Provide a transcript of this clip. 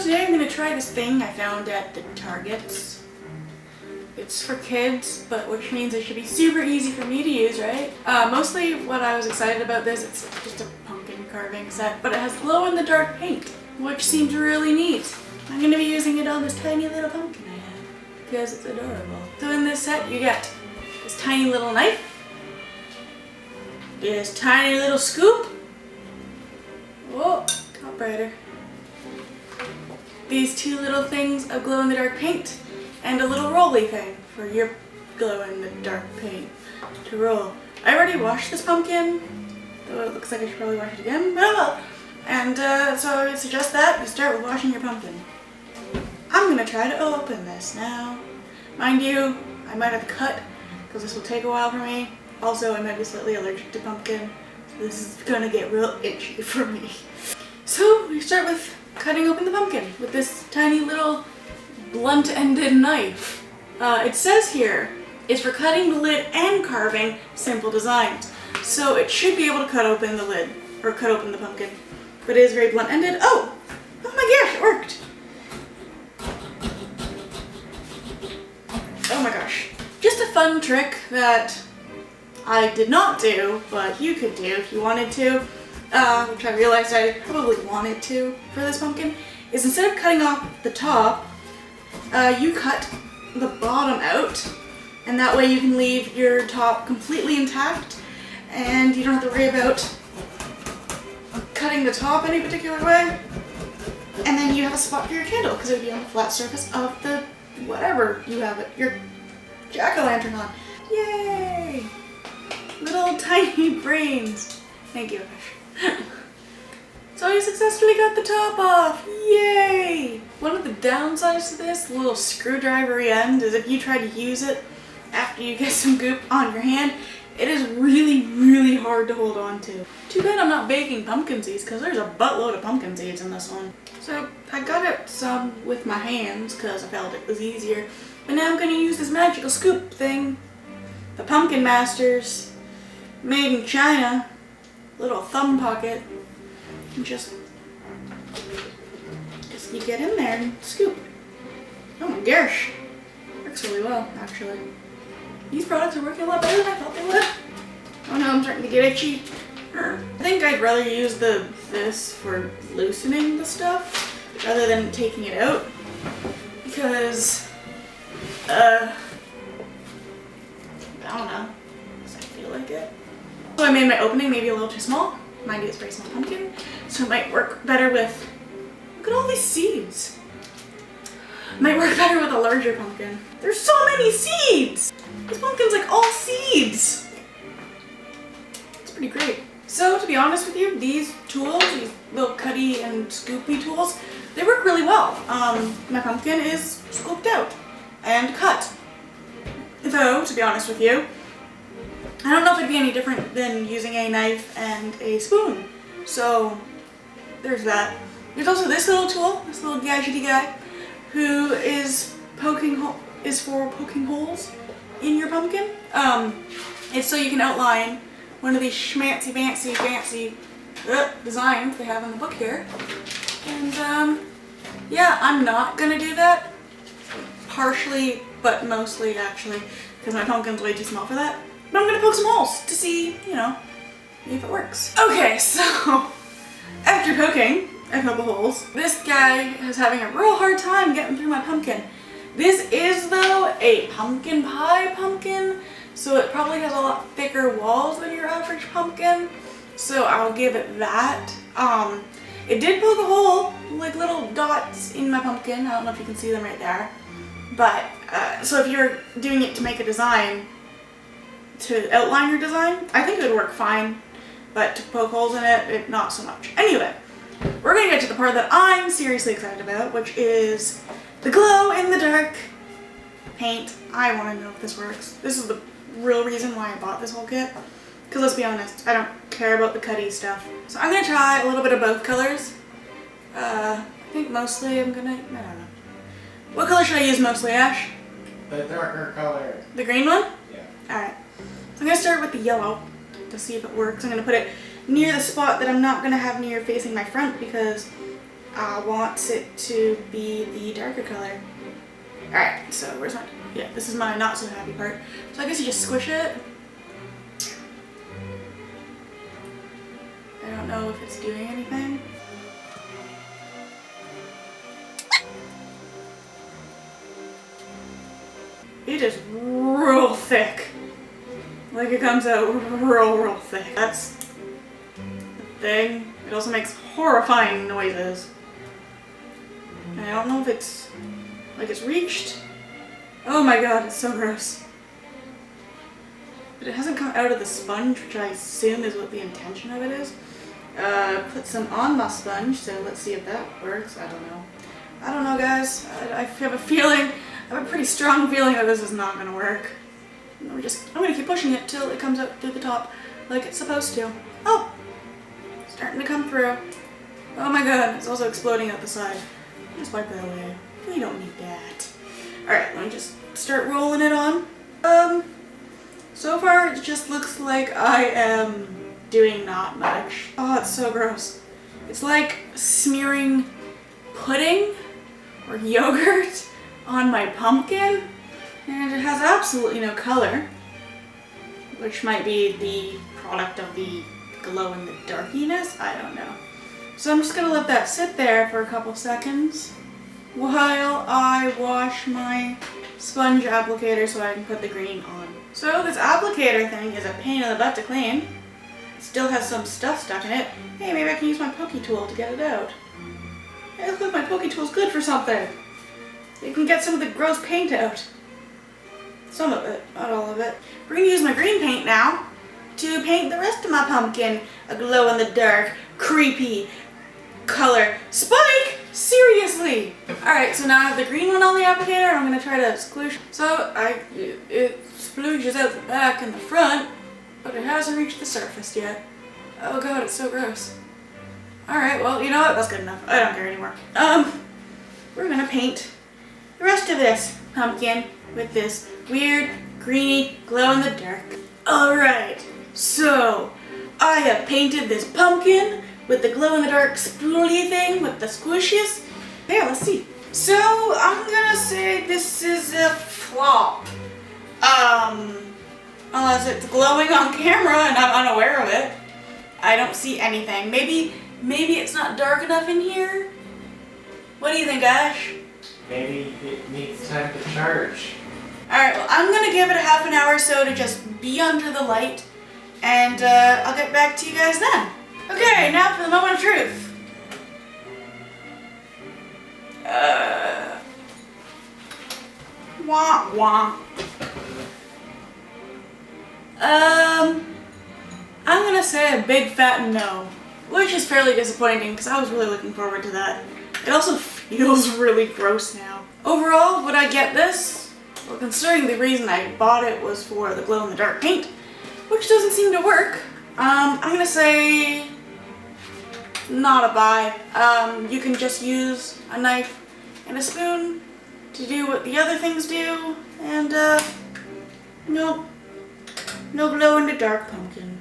today I'm going to try this thing I found at the Targets. It's for kids, but which means it should be super easy for me to use, right? Mostly what I was excited about this, it's just a pumpkin carving set, but it has glow-in-the-dark paint, which seems really neat. I'm going to be using it on this tiny little pumpkin I have, because it's adorable. So in this set you get this tiny little knife, this tiny little scoop, whoa, typewriter, these two little things of glow-in-the-dark paint, and a little rolly thing for your glow-in-the-dark paint to roll. I already washed this pumpkin, though it looks like I should probably wash it again, but oh well. And so I would suggest that you start with washing your pumpkin. I'm gonna try to open this now. Mind you, I might have to cut, because this will take a while for me. Also, I might be slightly allergic to pumpkin, so this is gonna get real itchy for me. So we start with cutting open the pumpkin with this tiny little blunt-ended knife. It says here, it's for cutting the lid and carving simple designs. So it should be able to cut open the lid, or cut open the pumpkin. But it is very blunt-ended. Oh my gosh, it worked! Oh my gosh. Just a fun trick that I did not do, but you could do if you wanted to, which I realized I probably wanted to for this pumpkin, is instead of cutting off the top, you cut the bottom out, and that way you can leave your top completely intact, and you don't have to worry about cutting the top any particular way, and then you have a spot for your candle, because it would be on the flat surface of the whatever you have it, your jack-o'-lantern on. Yay! Little tiny brains. Thank you, Ash. So I successfully got the top off! Yay! One of the downsides to this little screwdrivery end is if you try to use it after you get some goop on your hand, it is really hard to hold on to. Too bad I'm not baking pumpkin seeds, because there's a buttload of pumpkin seeds in this one. So I got it some with my hands because I felt it was easier. But now I'm going to use this magical scoop thing. The Pumpkin Masters, made in China. Little thumb pocket. And just you get in there and scoop. Oh my gosh. Works really well, actually. These products are working a lot better than I thought they would. Oh no, I'm starting to get itchy. I think I'd rather use this for loosening the stuff rather than taking it out, because I don't know, because I feel like it. So I made my opening maybe a little too small. Mind you, it's a very small pumpkin, so it might work better with, look at all these seeds. It might work better with a larger pumpkin. There's so many seeds! This pumpkin's like all seeds! It's pretty great. So to be honest with you, these tools, these little cutty and scoopy tools, they work really well. My pumpkin is scooped out and cut. Though, to be honest with you, I don't know if it'd be any different than using a knife and a spoon. So there's that. There's also this little tool, this little gadgety guy, who is for poking holes in your pumpkin. It's so you can outline one of these schmancy fancy designs they have in the book here. And yeah, I'm not gonna do that. Partially, but mostly actually, because my pumpkin's way too small for that. But I'm gonna poke some holes to see, you know, if it works. Okay, so after poking a couple holes, this guy is having a real hard time getting through my pumpkin. This is, though, a pumpkin pie pumpkin, so it probably has a lot thicker walls than your average pumpkin, so I'll give it that. It did poke a hole, like little dots in my pumpkin. I don't know if you can see them right there. But, so if you're doing it to make a design, to outline your design, I think it would work fine. But to poke holes in it, not so much. Anyway, we're gonna get to the part that I'm seriously excited about, which is the glow-in-the-dark paint. I want to know if this works. This is the real reason why I bought this whole kit. Because let's be honest, I don't care about the cutty stuff. So I'm gonna try a little bit of both colors. I think mostly I don't know. What color should I use mostly, Ash? The darker color. The green one? Yeah. Alright. So I'm gonna start with the yellow to see if it works. I'm gonna put it near the spot that I'm not gonna have near facing my front, because I want it to be the darker color. Alright, so where's my, yeah, this is my not so happy part. So I guess you just squish it. I don't know if it's doing anything. It is real thick. Like it comes out real thick. That's the thing. It also makes horrifying noises. And I don't know if it's like it's reached. Oh my god, it's so gross. But it hasn't come out of the sponge, which I assume is what the intention of it is. Put some on my sponge, so let's see if that works. I don't know. I don't know, guys. I have a feeling, I have a pretty strong feeling that this is not gonna work. I'm gonna keep pushing it till it comes up through the top like it's supposed to. Oh! It's starting to come through. Oh my god, it's also exploding out the side. Just wipe that away. We don't need that. Alright, let me just start rolling it on. So far it just looks like I am doing not much. Oh, it's so gross. It's like smearing pudding or yogurt on my pumpkin, and it has absolutely no color, which might be the product of the glow in the darkiness. I don't know. So I'm just gonna let that sit there for a couple seconds while I wash my sponge applicator so I can put the green on. So this applicator thing is a pain in the butt to clean. It still has some stuff stuck in it. Hey, maybe I can use my pokey tool to get it out. Hey, look, my pokey tool's good for something. You can get some of the gross paint out. Some of it, not all of it. We're gonna use my green paint now to paint the rest of my pumpkin a glow-in-the-dark, creepy color. Spike! Seriously! Alright, so now I have the green one on the applicator and I'm gonna try to squish. So it splooges out the back and the front, but it hasn't reached the surface yet. Oh god, it's so gross. Alright, well, you know what? That's good enough. I don't care anymore. We're gonna paint the rest of this pumpkin with this weird, greeny, glow-in-the-dark. Alright, so I have painted this pumpkin with the glow-in-the-dark spoolie thing with the squishes. There, let's see. So, I'm gonna say this is a flop. Unless it's glowing on camera and I'm unaware of it. I don't see anything. Maybe it's not dark enough in here? What do you think, Ash? Maybe it needs time to charge. Alright, well, I'm gonna give it a half an hour or so to just be under the light, and I'll get back to you guys then. Okay, now for the moment of truth. Wah wah. I'm gonna say a big fat no, which is fairly disappointing because I was really looking forward to that. It also feels really gross now. Overall, would I get this? Well, considering the reason I bought it was for the glow-in-the-dark paint, which doesn't seem to work, I'm gonna say not a buy. You can just use a knife and a spoon to do what the other things do, and no glow-in-the-dark pumpkin.